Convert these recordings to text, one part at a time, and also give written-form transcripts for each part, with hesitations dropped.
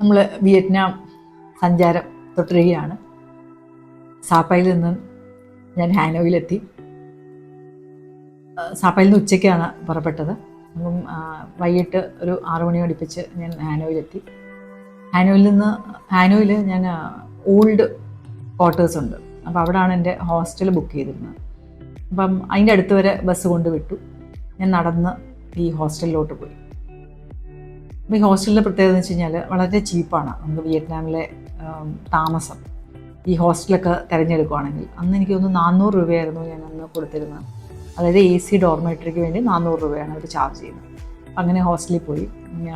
നമ്മൾ വിയറ്റ്നാം സഞ്ചാരം തുടരുകയാണ്. സാപ്പായിൽ നിന്ന് ഞാൻ ഹാനോയിലെത്തി. സാപ്പായിൽ നിന്ന് ഉച്ചയ്ക്കാണ് പുറപ്പെട്ടത്. അപ്പം വൈകിട്ട് ഒരു 6 മണി അടുപ്പിച്ച് ഞാൻ ഹാനോയിലെത്തി. ഹാനോയിൽ ഞാൻ ഓൾഡ് ക്വാർട്ടേഴ്സ് ഉണ്ട്. അപ്പോൾ അവിടെയാണ് എൻ്റെ ഹോസ്റ്റൽ ബുക്ക് ചെയ്തിരുന്നത്. അപ്പം അതിൻ്റെ അടുത്ത് വരെ ബസ് കൊണ്ട് വിട്ടു. ഞാൻ നടന്ന് ഈ ഹോസ്റ്റലിലോട്ട് പോയി. അപ്പോൾ ഈ ഹോസ്റ്റലിൻ്റെ പ്രത്യേകത എന്ന് വെച്ച് കഴിഞ്ഞാൽ വളരെ ചീപ്പാണ്. നമുക്ക് വിയറ്റ്നാമിലെ താമസം ഈ ഹോസ്റ്റലൊക്കെ തിരഞ്ഞെടുക്കുകയാണെങ്കിൽ അന്ന് എനിക്ക് തോന്നുന്നു 400 രൂപയായിരുന്നു ഞാൻ അന്ന് കൊടുത്തിരുന്നത്. അതായത് AC ഡോർമെറ്ററിക്ക് വേണ്ടി 400 രൂപയാണ് അവർ ചാർജ് ചെയ്യുന്നത്. അപ്പം അങ്ങനെ ഹോസ്റ്റലിൽ പോയി.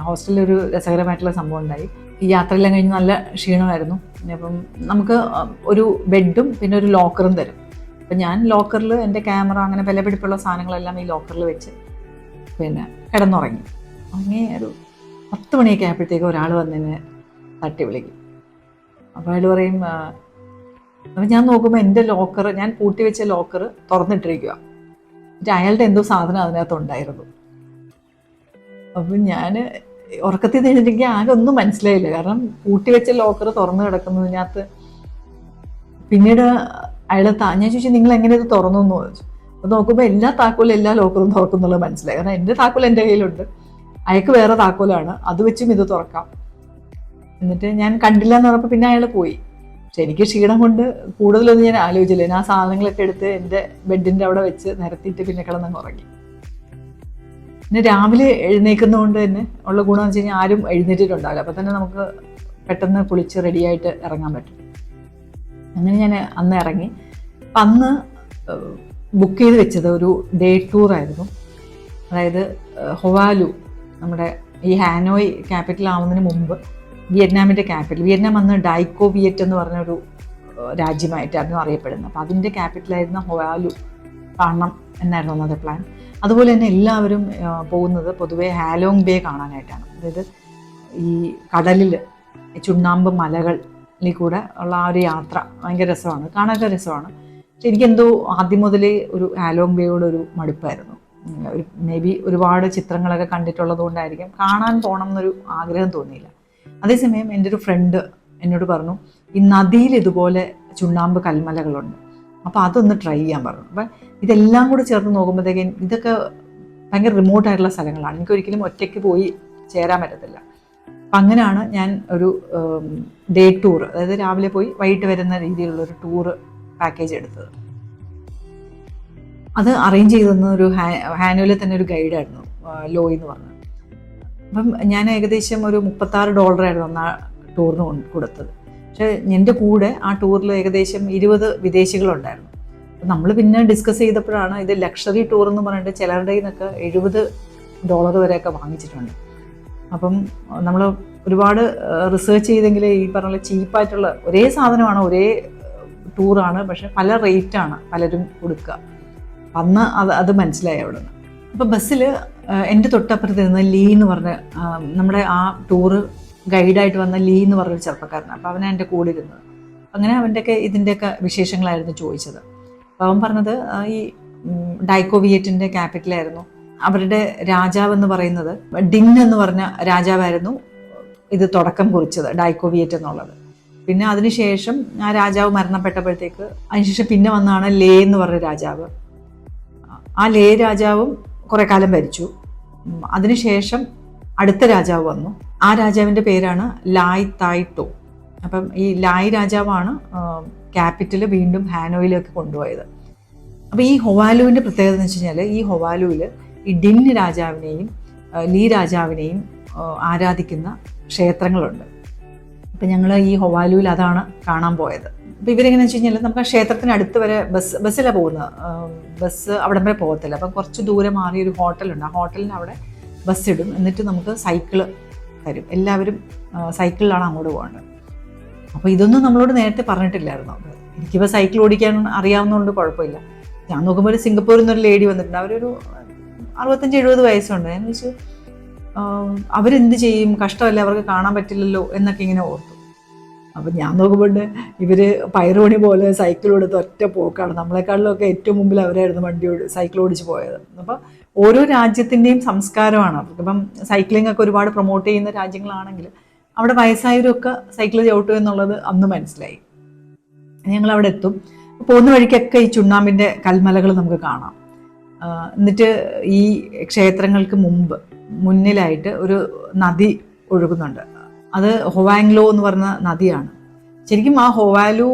ഹോസ്റ്റലിലൊരു രസകരമായിട്ടുള്ള സംഭവം ഉണ്ടായി. ഈ യാത്രയെല്ലാം കഴിഞ്ഞ് നല്ല ക്ഷീണമായിരുന്നു. അപ്പം നമുക്ക് ഒരു ബെഡും പിന്നെ ഒരു ലോക്കറും തരും. അപ്പം ഞാൻ ലോക്കറിൽ എൻ്റെ ക്യാമറ അങ്ങനെ വിലപിടിപ്പുള്ള സാധനങ്ങളെല്ലാം ഈ ലോക്കറിൽ വെച്ച് പിന്നെ കിടന്നുറങ്ങി. അങ്ങനെ ഒരു 10 മണിയൊക്കെ ആയപ്പോഴത്തേക്ക് ഒരാൾ വന്നതിനെ തട്ടി വിളിക്കും. അപ്പോൾ അയാൾ പറയും, അപ്പം ഞാൻ നോക്കുമ്പോൾ എൻ്റെ ലോക്കർ, ഞാൻ പൂട്ടി വെച്ച ലോക്കർ തുറന്നിട്ടിരിക്കുക. എന്നിട്ട് അയാളുടെ എന്തോ സാധനം അതിനകത്തുണ്ടായിരുന്നു. അപ്പം ഞാൻ ഉറക്കത്തിൽ നിന്നിട്ടെങ്കിൽ ആകെ ഒന്നും മനസ്സിലായില്ല. കാരണം പൂട്ടി വെച്ച ലോക്കർ തുറന്നു കിടക്കുന്നതിനകത്ത്. പിന്നീട് അയാൾ ഞാൻ ചോദിച്ചു, നിങ്ങൾ എങ്ങനെ ഇത് തുറന്നു എന്ന് ചോദിച്ചു. അപ്പോൾ നോക്കുമ്പോൾ എല്ലാ താക്കോലും എല്ലാ ലോക്കറും തുറക്കുന്നുള്ളത് മനസ്സിലായി. കാരണം എൻ്റെ താക്കോൽ എൻ്റെ കയ്യിലുണ്ട്, അയാൾക്ക് വേറെ താക്കോലാണ്, അത് വെച്ചും ഇത് തുറക്കാം. എന്നിട്ട് ഞാൻ കണ്ടില്ല എന്ന് പറഞ്ഞപ്പോൾ പിന്നെ അയാൾ പോയി. പക്ഷെ എനിക്ക് ക്ഷീണം കൊണ്ട് കൂടുതലൊന്നും ഞാൻ ആലോചിച്ചില്ല. ഞാൻ ആ സാധനങ്ങളൊക്കെ എടുത്ത് എൻ്റെ ബെഡിൻ്റെ അവിടെ വെച്ച് നിരത്തിയിട്ട് പിന്നെ കിടന്നങ്ങ് ഉറങ്ങി. പിന്നെ രാവിലെ എഴുന്നേൽക്കുന്നതുകൊണ്ട് തന്നെ ഉള്ള ഗുണമെന്ന് വെച്ച് കഴിഞ്ഞാൽ ആരും എഴുന്നേറ്റിട്ടുണ്ടാവില്ല. അപ്പം തന്നെ നമുക്ക് പെട്ടെന്ന് കുളിച്ച് റെഡിയായിട്ട് ഇറങ്ങാൻ പറ്റും. അങ്ങനെ ഞാൻ അന്ന് ഇറങ്ങി. അപ്പം അന്ന് ബുക്ക് ചെയ്ത് വെച്ചത് ഒരു ഡേ ടൂറായിരുന്നു. അതായത് ഹൊവാലു, നമ്മുടെ ഈ ഹാനോയ് ക്യാപിറ്റൽ ആവുന്നതിന് മുമ്പ് വിയറ്റ്നാമിൻ്റെ ക്യാപിറ്റൽ. വിയറ്റ്നാം അന്ന് ഡൈക്കോ വിയറ്റ് എന്ന് പറഞ്ഞൊരു രാജ്യമായിട്ടായിരുന്നു അറിയപ്പെടുന്നത്. അപ്പോൾ അതിൻ്റെ ക്യാപിറ്റലായിരുന്ന ഹൊവാലു കാണണം എന്നായിരുന്നു അന്നത്തെ പ്ലാൻ. അതുപോലെ തന്നെ എല്ലാവരും പോകുന്നത് പൊതുവേ ഹാലോങ് ബേ കാണാനായിട്ടാണ്. അതായത് ഈ കടലിൽ ചുണ്ണാമ്പ് മലകളിൽ കൂടെ ഉള്ള ആ ഒരു യാത്ര ഭയങ്കര രസമാണ്, കാണാനൊക്കെ രസമാണ്. പക്ഷെ എനിക്കെന്തോ ആദ്യം മുതലേ ഒരു ഹാലോങ് ബേയോട് ഒരു മടുപ്പായിരുന്നു. ഒരു മേ ബി ഒരുപാട് ചിത്രങ്ങളൊക്കെ കണ്ടിട്ടുള്ളത് കൊണ്ടായിരിക്കും കാണാൻ പോകണം എന്നൊരു ആഗ്രഹം തോന്നിയില്ല. അതേസമയം എൻ്റെ ഒരു ഫ്രണ്ട് എന്നോട് പറഞ്ഞു, ഈ നദിയിൽ ഇതുപോലെ ചുണ്ണാമ്പ് കൽമലകളുണ്ട്, അപ്പോൾ അതൊന്ന് ട്രൈ ചെയ്യാൻ പറഞ്ഞു. അപ്പം ഇതെല്ലാം കൂടി ചേർത്ത് നോക്കുമ്പോഴത്തേക്കും ഇതൊക്കെ ഭയങ്കര റിമോട്ടായിട്ടുള്ള സ്ഥലങ്ങളാണ്, എനിക്കൊരിക്കലും ഒറ്റയ്ക്ക് പോയി ചേരാൻ പറ്റത്തില്ല. അപ്പം അങ്ങനെയാണ് ഞാൻ ഒരു ഡേ ടൂർ, അതായത് രാവിലെ പോയി വൈകിട്ട് വരുന്ന രീതിയിലുള്ളൊരു ടൂറ് പാക്കേജ് എടുത്തത്. അത് അറേഞ്ച് ചെയ്തെന്ന ഒരു ഹാനോയിലെ തന്നെ ഒരു ഗൈഡായിരുന്നു, ലോയ് എന്ന് പറഞ്ഞത്. അപ്പം ഞാൻ ഏകദേശം ഒരു $36 അന്ന് ആ ടൂറിന് കൊടുത്തത്. പക്ഷേ എൻ്റെ കൂടെ ആ ടൂറിൽ ഏകദേശം 20 വിദേശികളുണ്ടായിരുന്നു. അപ്പം നമ്മൾ പിന്നെ ഡിസ്കസ് ചെയ്തപ്പോഴാണ് ഇത് ലക്ഷറി ടൂർ എന്ന് പറഞ്ഞിട്ട് ചിലരുടെ നിന്നൊക്കെ $70 വരെയൊക്കെ വാങ്ങിച്ചിട്ടുണ്ട്. അപ്പം നമ്മൾ ഒരുപാട് റിസർച്ച് ചെയ്തെങ്കിൽ ഈ പറഞ്ഞ ചീപ്പായിട്ടുള്ള ഒരേ സാധനമാണ്, ഒരേ ടൂറാണ്, പക്ഷെ പല റേറ്റാണ് പലരും കൊടുക്കുക. അന്ന് അത് മനസ്സിലായി അവിടെ നിന്ന്. അപ്പോൾ ബസ്സിൽ എൻ്റെ തൊട്ടപ്പുറത്ത് നിന്ന് ലീ എന്ന് പറഞ്ഞ നമ്മുടെ ആ ടൂറ് ഗൈഡായിട്ട് വന്ന ലീ എന്ന് പറഞ്ഞൊരു ചെറുപ്പക്കാരനാണ്. അപ്പോൾ അവനെ എൻ്റെ കൂടെ ഇരുന്നത്. അങ്ങനെ ഇതിൻ്റെയൊക്കെ വിശേഷങ്ങളായിരുന്നു ചോദിച്ചത്. അപ്പോൾ അവൻ പറഞ്ഞത് ഈ ഡൈക്കോ വിയറ്റിൻ്റെ ക്യാപിറ്റലായിരുന്നു. അവരുടെ രാജാവെന്ന് പറയുന്നത് ഡിൻ എന്ന് പറഞ്ഞ രാജാവായിരുന്നു ഇത് തുടക്കം കുറിച്ചത്, ഡൈക്കോ വിയറ്റ് എന്നുള്ളത്. പിന്നെ അതിനുശേഷം ആ രാജാവ് മരണപ്പെട്ടപ്പോഴത്തേക്ക് അതിനുശേഷം പിന്നെ വന്നാണ് ലേ എന്ന് പറഞ്ഞ രാജാവ്. ആ ലേ രാജാവും കുറേ കാലം ഭരിച്ചു. അതിനുശേഷം അടുത്ത രാജാവ് വന്നു. ആ രാജാവിൻ്റെ പേരാണ് ലായ് തായ് ടോ. അപ്പം ഈ ലായ് രാജാവാണ് ക്യാപിറ്റൽ വീണ്ടും ഹാനോയിലേക്ക് കൊണ്ടുപോയത്. അപ്പോൾ ഈ ഹൊവാലുവിൻ്റെ പ്രത്യേകത എന്ന് വെച്ച് കഴിഞ്ഞാൽ ഈ ഹൊവാലുവിൽ ഈ ഡിൻ രാജാവിനെയും ലീ രാജാവിനെയും ആരാധിക്കുന്ന ക്ഷേത്രങ്ങളുണ്ട്. അപ്പം ഞങ്ങൾ ഈ ഹൊവാലുവിൽ അതാണ് കാണാൻ പോയത്. അപ്പോൾ ഇവരെങ്ങനെയാണെന്ന് വെച്ച് കഴിഞ്ഞാൽ നമുക്ക് ആ ക്ഷേത്രത്തിന് അടുത്ത് വരെ ബസ്സിലാണ് പോകുന്നത്. ബസ് അവിടെ വരെ പോകത്തില്ല. അപ്പം കുറച്ച് ദൂരെ മാറി ഒരു ഹോട്ടലുണ്ട്. ആ ഹോട്ടലിന് അവിടെ ബസ് ഇടും. എന്നിട്ട് നമുക്ക് സൈക്കിള് തരും. എല്ലാവരും സൈക്കിളിലാണ് അങ്ങോട്ട് പോകേണ്ടത്. അപ്പോൾ ഇതൊന്നും നമ്മളോട് നേരത്തെ പറഞ്ഞിട്ടില്ലായിരുന്നു. എനിക്കിപ്പോൾ സൈക്കിൾ ഓടിക്കാൻ അറിയാവുന്നതുകൊണ്ട് കുഴപ്പമില്ല. ഞാൻ നോക്കുമ്പോൾ സിംഗപ്പൂരിൽ നിന്നൊരു ലേഡി വന്നിട്ടുണ്ട്. അവരൊരു 65-70 വയസ്സുണ്ട്. ഞാൻ ചോദിച്ചു, അവരെന്ത് ചെയ്യും, കഷ്ടമല്ല, അവർക്ക് കാണാൻ പറ്റില്ലല്ലോ എന്നൊക്കെ ഇങ്ങനെ ഓർത്തു. അപ്പം ഞാൻ നോക്കുമ്പോൾ ഇവർ പയറുപണി പോലെ സൈക്കിൾ എടുത്ത് ഒറ്റ പോക്കാണ്. നമ്മളെക്കാളിലൊക്കെ ഏറ്റവും മുമ്പിൽ അവരായിരുന്നു സൈക്കിൾ ഓടിച്ച് പോയത്. അപ്പം ഓരോ രാജ്യത്തിൻ്റെയും സംസ്കാരമാണ്. ഇപ്പം സൈക്ലിംഗ് ഒക്കെ ഒരുപാട് പ്രൊമോട്ട് ചെയ്യുന്ന രാജ്യങ്ങളാണെങ്കിൽ അവിടെ വയസ്സായവരൊക്കെ സൈക്കിൾ ചവിട്ടും എന്നുള്ളത് അന്ന് മനസ്സിലായി. ഞങ്ങൾ അവിടെ എത്തും. പോകുന്ന വഴിക്കൊക്കെ ഈ ചുണ്ണാമ്പിൻ്റെ കൽമലകൾ നമുക്ക് കാണാം. എന്നിട്ട് ഈ ക്ഷേത്രങ്ങൾക്ക് മുന്നിലായിട്ട് ഒരു നദി ഒഴുകുന്നുണ്ട്. അത് ഹൊവാങ്ലോ എന്ന് പറഞ്ഞ നദിയാണ്. ശരിക്കും ആ ഹൊവാലു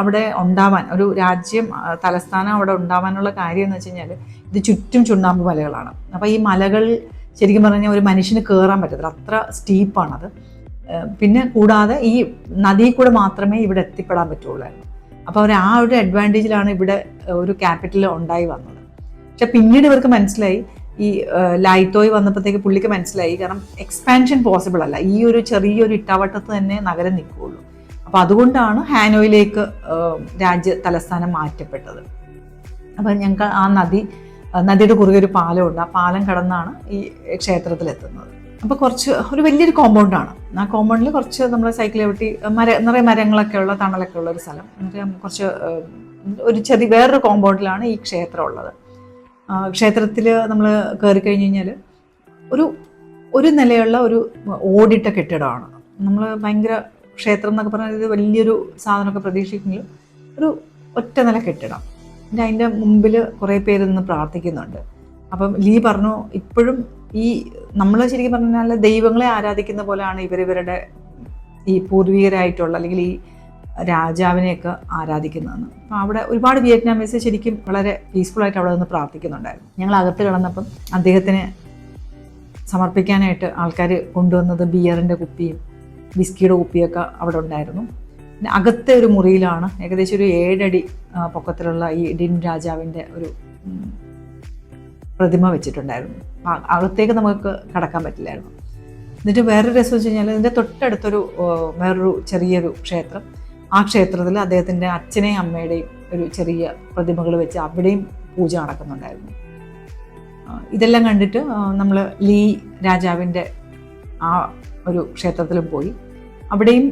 അവിടെ ഉണ്ടാവാൻ, ഒരു രാജ്യം തലസ്ഥാനം അവിടെ ഉണ്ടാവാനുള്ള കാര്യം എന്ന് വെച്ച് കഴിഞ്ഞാൽ ഇത് ചുറ്റും ചുണ്ണാമ്പ് മലകളാണ്. അപ്പോൾ ഈ മലകൾ ശരിക്കും പറഞ്ഞാൽ ഒരു മനുഷ്യന് കയറാൻ പറ്റത്തില്ല, അത്ര സ്റ്റീപ്പാണത്. പിന്നെ കൂടാതെ ഈ നദിയിൽ കൂടെ മാത്രമേ ഇവിടെ എത്തിപ്പെടാൻ പറ്റുള്ളായിരുന്നു. അപ്പോൾ അവർ ആ ഒരു അഡ്വാൻറ്റേജിലാണ് ഇവിടെ ഒരു ക്യാപിറ്റൽ ഉണ്ടായി വന്നത്. പക്ഷെ പിന്നീട് ഇവർക്ക് മനസ്സിലായി, ഈ ലൈത്തോയ് വന്നപ്പോഴത്തേക്ക് പുള്ളിക്ക് മനസ്സിലായി, കാരണം എക്സ്പാൻഷൻ പോസിബിൾ അല്ല, ഈ ഒരു ചെറിയൊരു ഇട്ടാവട്ടത്ത് തന്നെ നഗരം നിൽക്കുകയുള്ളൂ. അപ്പോൾ അതുകൊണ്ടാണ് ഹാനോയിലേക്ക് രാജ്യ തലസ്ഥാനം മാറ്റപ്പെട്ടത്. അപ്പം ഞങ്ങൾക്ക് ആ നദിയുടെ കുറുകെ ഒരു പാലമുണ്ട്. ആ പാലം കടന്നാണ് ഈ ക്ഷേത്രത്തിലെത്തുന്നത്. അപ്പോൾ ഒരു വലിയൊരു കോമ്പൗണ്ടാണ്. ആ കോമ്പൗണ്ടിൽ കുറച്ച് നമ്മൾ സൈക്കിൾ ചവിട്ടി നിറയെ മരങ്ങളൊക്കെ ഉള്ള, തണലൊക്കെ ഉള്ള ഒരു സ്ഥലം. എന്നിട്ട് ഒരു വേറൊരു കോമ്പൗണ്ടിലാണ് ഈ ക്ഷേത്രം ഉള്ളത്. ക്ഷേത്രത്തിൽ നമ്മൾ കയറി കഴിഞ്ഞ് കഴിഞ്ഞാൽ ഒരു നിലയുള്ള ഒരു ഓടിട്ട കെട്ടിടമാണ്. നമ്മൾ ഭയങ്കര ക്ഷേത്രം എന്നൊക്കെ പറഞ്ഞാൽ ഇത് വലിയൊരു സാധനമൊക്കെ പ്രതീക്ഷിക്കുമെങ്കിലും ഒരു ഒറ്റ നില കെട്ടിടം. പിന്നെ അതിൻ്റെ മുമ്പിൽ കുറേ പേര് നിന്ന് പ്രാർത്ഥിക്കുന്നുണ്ട്. അപ്പം ലീ പറഞ്ഞു, ഇപ്പോഴും ഈ നമ്മൾ ശരിക്കും പറഞ്ഞാൽ ദൈവങ്ങളെ ആരാധിക്കുന്ന പോലെയാണ് ഇവരുടെ ഈ പൂർവികരായിട്ടുള്ള അല്ലെങ്കിൽ ഈ രാജാവിനെയൊക്കെ ആരാധിക്കുന്നതെന്ന്. അപ്പോൾ അവിടെ ഒരുപാട് വിയറ്റ്നാമീസ് ശരിക്കും വളരെ പീസ്ഫുള്ളായിട്ട് അവിടെ നിന്ന് പ്രാർത്ഥിക്കുന്നുണ്ടായിരുന്നു. ഞങ്ങൾ അകത്ത് കിടന്നപ്പം അദ്ദേഹത്തിന് സമർപ്പിക്കാനായിട്ട് ആൾക്കാർ കൊണ്ടുവന്നത് ബിയറിൻ്റെ കുപ്പിയും വിസ്കിയുടെ കുപ്പിയൊക്കെ അവിടെ ഉണ്ടായിരുന്നു. പിന്നെ അകത്തെ ഒരു മുറിയിലാണ് ഏകദേശം ഒരു 7 അടി പൊക്കത്തിലുള്ള ഈ ഡിൻ രാജാവിൻ്റെ ഒരു പ്രതിമ വെച്ചിട്ടുണ്ടായിരുന്നു. അകത്തേക്ക് നമുക്ക് കടക്കാൻ പറ്റില്ലായിരുന്നു. എന്നിട്ട് വേറൊരു രസം വെച്ച് കഴിഞ്ഞാൽ ഇതിൻ്റെ തൊട്ടടുത്തൊരു വേറൊരു ചെറിയൊരു ക്ഷേത്രം. ആ ക്ഷേത്രത്തിൽ അദ്ദേഹത്തിൻ്റെ അച്ഛനെയും അമ്മയുടെയും ഒരു ചെറിയ പ്രതിമകൾ വെച്ച് അവിടെയും പൂജ നടക്കുന്നുണ്ടായിരുന്നു. ഇതെല്ലാം കണ്ടിട്ട് നമ്മൾ ലീ രാജാവിൻ്റെ ആ ഒരു ക്ഷേത്രത്തിലും പോയി. അവിടെയും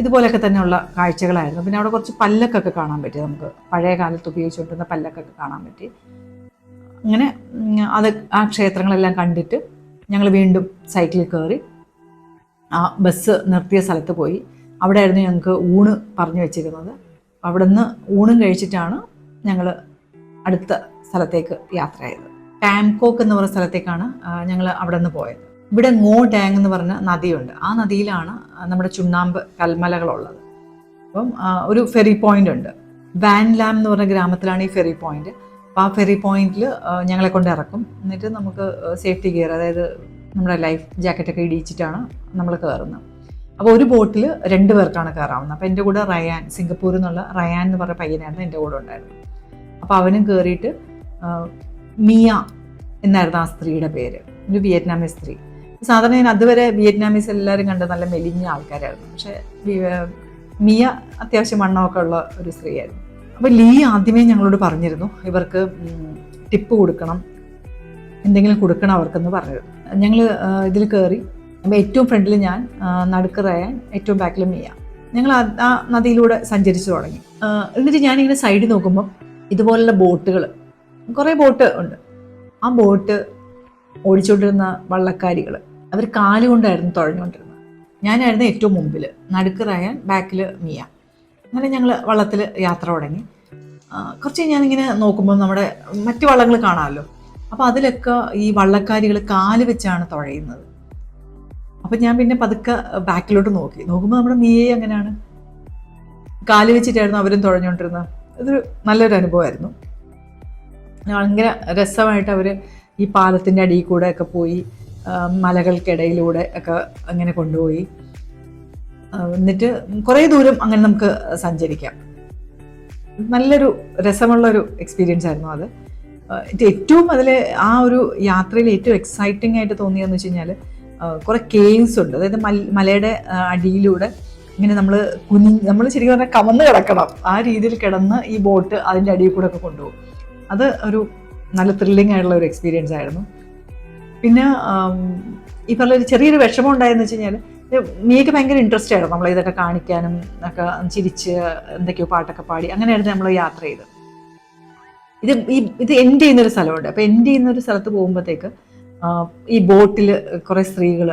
ഇതുപോലെയൊക്കെ തന്നെയുള്ള കാഴ്ചകളായിരുന്നു. പിന്നെ അവിടെ കുറച്ച് പല്ലക്കൊക്കെ കാണാൻ പറ്റി, നമുക്ക് പഴയ കാലത്ത് ഉപയോഗിച്ചുകൊണ്ടിരുന്ന പല്ലക്കൊക്കെ കാണാൻ പറ്റി. അങ്ങനെ ആ ക്ഷേത്രങ്ങളെല്ലാം കണ്ടിട്ട് ഞങ്ങൾ വീണ്ടും സൈക്കിളിൽ കയറി ആ ബസ് നിർത്തിയ സ്ഥലത്ത് പോയി. അവിടെ ആയിരുന്നു ഞങ്ങൾക്ക് ഊണ് പറഞ്ഞു വെച്ചിരുന്നത്. അവിടെ നിന്ന് ഊണും കഴിച്ചിട്ടാണ് ഞങ്ങൾ അടുത്ത സ്ഥലത്തേക്ക് യാത്ര ചെയ്തത്. ടാംകോക്ക് എന്ന് പറയുന്ന സ്ഥലത്തേക്കാണ് ഞങ്ങൾ അവിടെ നിന്ന് പോയത്. ഇവിടെ ngോ ഡാങ് എന്ന് പറഞ്ഞ നദിയുണ്ട്. ആ നദിയിലാണ് നമ്മുടെ ചുണ്ണാമ്പ് കൽമലകളുള്ളത്. അപ്പം ഒരു ഫെറി പോയിന്റ് ഉണ്ട്. വാൻ ലാം എന്ന് പറഞ്ഞ ഗ്രാമത്തിലാണ് ഈ ഫെറി പോയിന്റ്. അപ്പോൾ ആ ഫെറി പോയിന്റിൽ ഞങ്ങളെ കൊണ്ട് ഇറക്കും. എന്നിട്ട് നമുക്ക് സേഫ്റ്റി ഗിയർ, അതായത് നമ്മുടെ ലൈഫ് ജാക്കറ്റൊക്കെ ഇടിയിച്ചിട്ടാണ് നമ്മൾ കയറുന്നത്. അപ്പോൾ ഒരു ബോട്ടിൽ 2 പേർക്കാണ് കയറാവുന്നത്. അപ്പോൾ എൻ്റെ കൂടെ റയാൻ, സിംഗപ്പൂരിൽ നിന്നുള്ള റയാൻ എന്ന് പറഞ്ഞ പയ്യനായിരുന്നു എൻ്റെ കൂടെ ഉണ്ടായിരുന്നു. അപ്പോൾ അവനും കയറിയിട്ട് മിയ എന്നായിരുന്നു ആ സ്ത്രീയുടെ പേര്, ഒരു വിയറ്റ്നാമീസ് സ്ത്രീ. സാധാരണ ഞാൻ അതുവരെ വിയറ്റ്നാമീസ് എല്ലാവരും കണ്ട് നല്ല മെലിഞ്ഞ ആൾക്കാരായിരുന്നു. പക്ഷേ മിയ അത്യാവശ്യം വണ്ണമൊക്കെ ഉള്ള ഒരു സ്ത്രീയായിരുന്നു. അപ്പോൾ ലീ ആദ്യമേ ഞങ്ങളോട് പറഞ്ഞിരുന്നു ഇവർക്ക് ടിപ്പ് കൊടുക്കണം, എന്തെങ്കിലും കൊടുക്കണം അവർക്കെന്ന് പറഞ്ഞിരുന്നു. ഞങ്ങൾ ഇതിൽ കയറി. അപ്പോൾ ഏറ്റവും ഫ്രണ്ടിൽ ഞാൻ, നടുക്ക് റയാൻ, ഏറ്റവും ബാക്കിൽ മിയ. ഞങ്ങൾ ആ നദിയിലൂടെ സഞ്ചരിച്ചു തുടങ്ങി. എന്നിട്ട് ഞാനിങ്ങനെ സൈഡിൽ നോക്കുമ്പോൾ ഇതുപോലുള്ള ബോട്ടുകൾ, കുറേ ബോട്ട് ഉണ്ട്. ആ ബോട്ട് ഓടിച്ചുകൊണ്ടിരുന്ന വള്ളക്കാരികൾ അവർ കാലുകൊണ്ടായിരുന്നു തുഴഞ്ഞുകൊണ്ടിരുന്നത്. ഞാനായിരുന്നു ഏറ്റവും മുമ്പിൽ, നടുക്ക് റയാൻ, ബാക്കിൽ മിയ. അങ്ങനെ ഞങ്ങൾ വള്ളത്തിൽ യാത്ര തുടങ്ങി. കുറച്ച് ഞാനിങ്ങനെ നോക്കുമ്പോൾ നമ്മുടെ മറ്റു വള്ളങ്ങൾ കാണാമല്ലോ. അപ്പോൾ അതിലൊക്കെ ഈ വള്ളക്കാരികൾ കാല് വെച്ചാണ് തുഴയുന്നത്. അപ്പം ഞാൻ പിന്നെ പതുക്കെ ബാക്കിലോട്ട് നോക്കുമ്പോൾ നമ്മുടെ മിയെ അങ്ങനെയാണ്, കാല് വെച്ചിട്ടായിരുന്നു അവരും തുഴഞ്ഞുകൊണ്ടിരുന്നത്. ഇതൊരു നല്ലൊരു അനുഭവമായിരുന്നു. ഭയങ്കര രസമായിട്ട് അവർ ഈ പാലത്തിൻ്റെ അടിയിൽ കൂടെ ഒക്കെ പോയി, മലകൾക്കിടയിലൂടെ ഒക്കെ അങ്ങനെ കൊണ്ടുപോയി. എന്നിട്ട് കുറേ ദൂരം അങ്ങനെ നമുക്ക് സഞ്ചരിക്കാം. നല്ലൊരു രസമുള്ളൊരു എക്സ്പീരിയൻസ് ആയിരുന്നു അത്. ഏറ്റവും അതിൽ ആ ഒരു യാത്രയിൽ ഏറ്റവും എക്സൈറ്റിംഗ് ആയിട്ട് തോന്നിയെന്ന് വെച്ച് കഴിഞ്ഞാൽ കുറേ കേവ്സ് ഉണ്ട്. അതായത് മലയുടെ അടിയിലൂടെ ഇങ്ങനെ നമ്മൾ ശരിക്കും പറഞ്ഞാൽ കമന്ന് കിടക്കണം. ആ രീതിയിൽ കിടന്ന് ഈ ബോട്ട് അതിൻ്റെ അടിയിൽ കൂടെ ഒക്കെ കൊണ്ടുപോകും. അത് ഒരു നല്ല ത്രില്ലിംഗ് ആയിട്ടുള്ള ഒരു എക്സ്പീരിയൻസ് ആയിരുന്നു. പിന്നെ ഈ പറഞ്ഞൊരു ചെറിയൊരു വിഷമം ഉണ്ടായെന്ന് വെച്ച് കഴിഞ്ഞാൽ മിയക്ക് ഭയങ്കര ഇൻട്രസ്റ്റ് ആയിരുന്നു നമ്മൾ ഇതൊക്കെ കാണിക്കാനും ഒക്കെ, ചിരിച്ച് എന്തൊക്കെയോ പാട്ടൊക്കെ പാടി അങ്ങനെയായിരുന്നു നമ്മൾ യാത്ര ചെയ്തത്. ഇത് എൻഡ് ചെയ്യുന്നൊരു സ്ഥലമുണ്ട്. അപ്പോൾ എൻഡ് ചെയ്യുന്നൊരു സ്ഥലത്ത് പോകുമ്പോഴത്തേക്ക് ഈ ബോട്ടിൽ കുറേ സ്ത്രീകൾ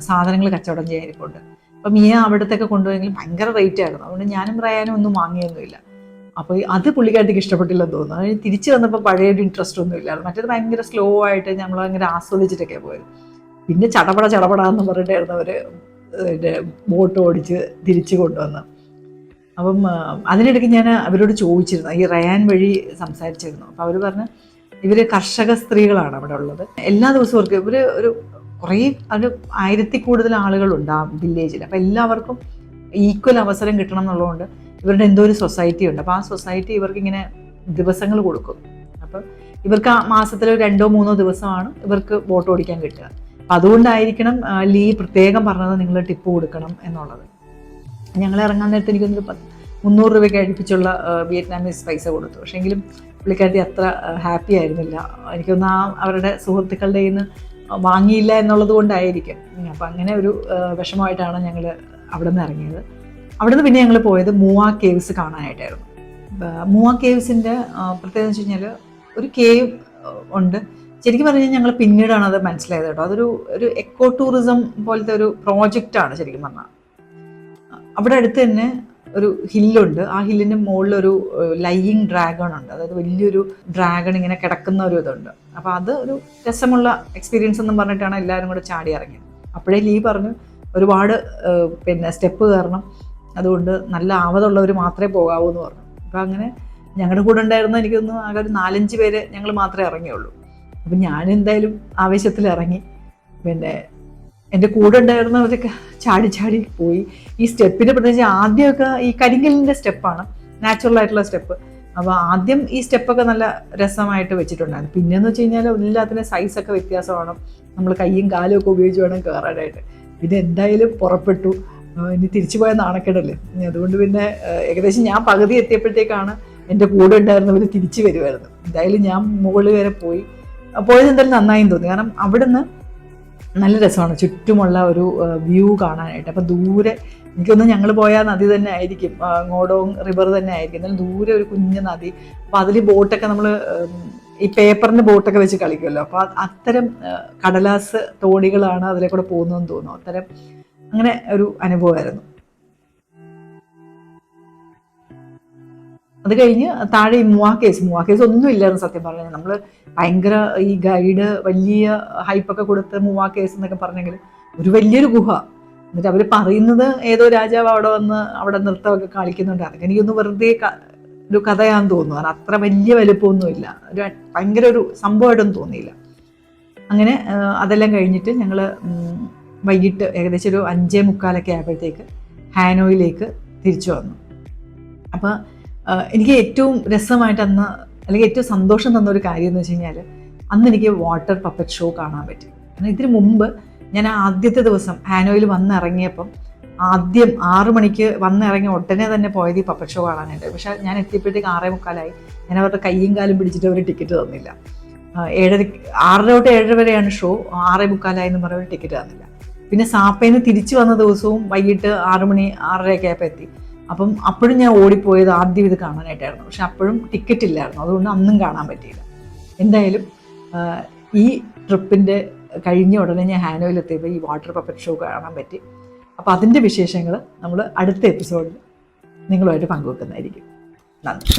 സാധനങ്ങൾ കച്ചവടം ചെയ്യാനിരിപ്പുണ്ട്. അപ്പം മിയ അവിടത്തൊക്കെ കൊണ്ടുപോയെങ്കിലും ഭയങ്കര റേറ്റ് ആയിരുന്നു. അതുകൊണ്ട് ഞാനും റയാനും ഒന്നും വാങ്ങിയൊന്നുമില്ല. അപ്പോൾ അത് പുള്ളിക്കാരത്തേക്ക് ഇഷ്ടപ്പെട്ടില്ലെന്ന് തോന്നുന്നു. അതിന് തിരിച്ച് വന്നപ്പോൾ പഴയൊരു ഇൻട്രസ്റ്റ് ഒന്നും ഇല്ലായിരുന്നു. മറ്റേത് ഭയങ്കര സ്ലോ ആയിട്ട് നമ്മൾ ഭയങ്കര ആസ്വദിച്ചിട്ടൊക്കെയാണ് പോയത്. പിന്നെ ചടപടാന്ന് പറഞ്ഞിട്ടായിരുന്നു അവർ ബോട്ട് ഓടിച്ച് തിരിച്ച് കൊണ്ടുവന്ന്. അപ്പം അതിനിടയ്ക്ക് ഞാൻ അവരോട് ചോദിച്ചിരുന്നു, ഈ റയാൻ വഴി സംസാരിച്ചിരുന്നു. അപ്പോൾ അവർ പറഞ്ഞ് ഇവർ കർഷക സ്ത്രീകളാണ് അവിടെ ഉള്ളത്. എല്ലാ ദിവസവും അവർക്ക് ഇവർ ഒരു കുറേ ഒരു 1000-ൽ കൂടുതൽ ആളുകളുണ്ട് ആ വില്ലേജിൽ. അപ്പോൾ എല്ലാവർക്കും ഈക്വൽ അവസരം കിട്ടണം എന്നുള്ളതുകൊണ്ട് ഇവരുടെ എന്തോ ഒരു സൊസൈറ്റി ഉണ്ട്. അപ്പോൾ ആ സൊസൈറ്റി ഇവർക്ക് ഇങ്ങനെ ദിവസങ്ങൾ കൊടുക്കും. അപ്പം ഇവർക്ക് ആ മാസത്തിൽ 2-3 ദിവസമാണ് ഇവർക്ക് ബോട്ട് ഓടിക്കാൻ കിട്ടുക. അപ്പം അതുകൊണ്ടായിരിക്കണം ലീ പ്രത്യേകം പറഞ്ഞത് നിങ്ങൾ ടിപ്പ് കൊടുക്കണം എന്നുള്ളത്. ഞങ്ങൾ ഇറങ്ങാൻ നേരത്തെ എനിക്കൊന്നൊരു 300 രൂപയ്ക്ക് അടുപ്പിച്ചുള്ള വിയറ്റ്നാമീസ് പൈസ കൊടുത്തു. പക്ഷേ എങ്കിലും പുള്ളിക്കാരത്തി അത്ര ഹാപ്പി ആയിരുന്നില്ല. എനിക്കൊന്ന് അവരുടെ സുഹൃത്തുക്കളുടെ കയ്യിൽ നിന്ന് വാങ്ങിയില്ല എന്നുള്ളത് കൊണ്ടായിരിക്കും. അപ്പം അങ്ങനെ ഒരു വിഷമമായിട്ടാണ് ഞങ്ങൾ അവിടെ നിന്ന് ഇറങ്ങിയത്. അവിടെ നിന്ന് പിന്നെ ഞങ്ങൾ പോയത് മൂവ കേവ്സ് കാണാനായിട്ടായിരുന്നു. മൂവ കേവ്സിൻ്റെ പ്രത്യേകത എന്ന് വെച്ച് കഴിഞ്ഞാൽ ഒരു കേവ് ഉണ്ട്. ശരിക്കും പറഞ്ഞു കഴിഞ്ഞാൽ ഞങ്ങൾ പിന്നീടാണ് അത് മനസ്സിലായത് കേട്ടോ. ഒരു എക്കോ ടൂറിസം പോലത്തെ ഒരു പ്രോജക്റ്റാണ് ശരിക്കും പറഞ്ഞാൽ. അവിടെ അടുത്ത് തന്നെ ഒരു ഹില്ലുണ്ട്. ആ ഹില്ലിൻ്റെ മുകളിലൊരു ലൈയിങ് ഡ്രാഗൺ ഉണ്ട്. അതായത് വലിയൊരു ഡ്രാഗൺ ഇങ്ങനെ കിടക്കുന്ന ഒരു ഇതുണ്ട്. അപ്പോൾ അത് ഒരു രസമുള്ള എക്സ്പീരിയൻസ് എന്നും പറഞ്ഞിട്ടാണ് എല്ലാവരും കൂടെ ചാടി ഇറങ്ങിയത്. അപ്പോഴേ ലീ പറഞ്ഞു ഒരുപാട് സ്റ്റെപ്പ് കയറണം, അതുകൊണ്ട് നല്ല ആവതുള്ളവർ മാത്രമേ പോകാവൂ എന്ന് പറഞ്ഞു. അപ്പോൾ അങ്ങനെ ഞങ്ങളുടെ കൂടെ ഉണ്ടായിരുന്ന എനിക്കൊന്ന് ആകെ ഒരു 4-5 പേര് ഞങ്ങൾ മാത്രമേ ഇറങ്ങിയുള്ളൂ. അപ്പം ഞാനെന്തായാലും ആവേശത്തിൽ ഇറങ്ങി. പിന്നെ എൻ്റെ കൂടെ ഉണ്ടായിരുന്നവരൊക്കെ ചാടി പോയി. ഈ സ്റ്റെപ്പിൻ്റെ പ്രത്യേകിച്ച് ആദ്യമൊക്കെ ഈ കരിങ്കലിൻ്റെ സ്റ്റെപ്പാണ്, നാച്ചുറൽ ആയിട്ടുള്ള സ്റ്റെപ്പ്. അപ്പോൾ ആദ്യം ഈ സ്റ്റെപ്പൊക്കെ നല്ല രസമായിട്ട് വെച്ചിട്ടുണ്ടായിരുന്നു. പിന്നെയെന്ന് വെച്ച് കഴിഞ്ഞാൽ എല്ലാത്തിനും സൈസൊക്കെ വ്യത്യാസമാണ്. നമ്മൾ കൈയും കാലും ഒക്കെ ഉപയോഗിച്ച് വേണം കയറാനായിട്ട്. പിന്നെ എന്തായാലും പുറപ്പെട്ടു. ഇനി തിരിച്ചു പോയ നാണക്കേടല്ലേ. അതുകൊണ്ട് പിന്നെ ഏകദേശം ഞാൻ പകുതി എത്തിയപ്പോഴത്തേക്കാണ് എൻ്റെ കൂടെ ഉണ്ടായിരുന്നവർ തിരിച്ചു വരുമായിരുന്നു. എന്തായാലും ഞാൻ മുകളിൽ വരെ പോയത് എന്തായാലും നന്നായി തോന്നി. കാരണം അവിടുന്ന് നല്ല രസമാണ് ചുറ്റുമുള്ള ഒരു വ്യൂ കാണാനായിട്ട്. അപ്പോൾ ദൂരെ എനിക്കൊന്ന് ഞങ്ങൾ പോയ നദി തന്നെ ആയിരിക്കും, ngോഡോങ് റിവർ തന്നെ ആയിരിക്കും. എന്നാലും ദൂരെ ഒരു കുഞ്ഞു നദി. അപ്പോൾ അതിൽ ബോട്ടൊക്കെ നമ്മൾ ഈ പേപ്പറിൻ്റെ ബോട്ടൊക്കെ വെച്ച് കളിക്കുമല്ലോ. അപ്പോൾ അത്തരം കടലാസ് തോണികളാണ് അതിലെ കൂടെ പോകുന്നതെന്ന് തോന്നുന്നു. അത്തരം അങ്ങനെ ഒരു അനുഭവമായിരുന്നു. അത് കഴിഞ്ഞ് താഴെ ഈ മൂവ കേവ്സ് ഒന്നും ഇല്ലായിരുന്നു സത്യം പറഞ്ഞാൽ. നമ്മൾ ഭയങ്കര ഈ ഗൈഡ് വലിയ ഹൈപ്പൊക്കെ കൊടുത്ത് മൂവ കേവ്സ് എന്നൊക്കെ പറഞ്ഞെങ്കിൽ ഒരു വലിയൊരു ഗുഹ. എന്നിട്ട് അവർ പറയുന്നത് ഏതോ രാജാവ് അവിടെ വന്ന് അവിടെ നൃത്തമൊക്കെ കളിക്കുന്നുണ്ട്. അതൊക്കെ എനിക്കൊന്ന് വെറുതെ ഒരു കഥയാണെന്ന് തോന്നുന്നു. കാരണം അത്ര വലിയ വലുപ്പമൊന്നുമില്ല. ഭയങ്കര ഒരു സംഭവമായിട്ടൊന്നും തോന്നിയില്ല. അങ്ങനെ അതെല്ലാം കഴിഞ്ഞിട്ട് ഞങ്ങൾ വൈകിട്ട് ഏകദേശം ഒരു 5:45 ആയപ്പോഴത്തേക്ക് ഹാനോയിലേക്ക് തിരിച്ചു വന്നു. അപ്പോൾ എനിക്ക് ഏറ്റവും രസമായിട്ട് അന്ന്, അല്ലെങ്കിൽ ഏറ്റവും സന്തോഷം തന്നൊരു കാര്യം എന്ന് വെച്ച് കഴിഞ്ഞാൽ അന്ന് എനിക്ക് വാട്ടർ പപ്പറ്റ് ഷോ കാണാൻ പറ്റി. കാരണം ഇതിന് മുമ്പ് ഞാൻ ആദ്യത്തെ ദിവസം ഹാനോയിൽ വന്നിറങ്ങിയപ്പം ആദ്യം 6 മണിക്ക് വന്നിറങ്ങി ഉടനെ തന്നെ പോയത് ഈ പപ്പറ്റ് ഷോ കാണാനായിട്ട്. പക്ഷേ ഞാൻ എത്തിയപ്പോഴത്തേക്ക് 6:45. ഞാൻ അവരുടെ കയ്യും കാലും പിടിച്ചിട്ട് അവർ ടിക്കറ്റ് തന്നില്ല. 6:30 തൊട്ട് 7 വരെയാണ് ഷോ. 6:45 എന്ന് പറഞ്ഞ ടിക്കറ്റ് തന്നില്ല. പിന്നെ സാപ്പയിൽ നിന്ന് തിരിച്ചു വന്ന ദിവസവും വൈകിട്ട് 6 മണി 6:30 ആയപ്പോൾ എത്തി. അപ്പം അപ്പോഴും ഞാൻ ഓടിപ്പോയത് ആദ്യം ഇത് കാണാനായിട്ടായിരുന്നു. പക്ഷെ അപ്പോഴും ടിക്കറ്റ് ഇല്ലായിരുന്നു. അതുകൊണ്ട് അന്നും കാണാൻ പറ്റിയില്ല. എന്തായാലും ഈ ട്രിപ്പിൻ്റെ കഴിഞ്ഞ ഉടനെ ഞാൻ ഹാനോയിൽ എത്തിയപ്പോൾ ഈ വാട്ടർ പപ്പറ്റ് ഷോ കാണാൻ പറ്റി. അപ്പോൾ അതിൻ്റെ വിശേഷങ്ങൾ നമ്മൾ അടുത്ത എപ്പിസോഡിൽ നിങ്ങളുമായിട്ട് പങ്കുവെക്കുന്നതായിരിക്കും. നന്ദി.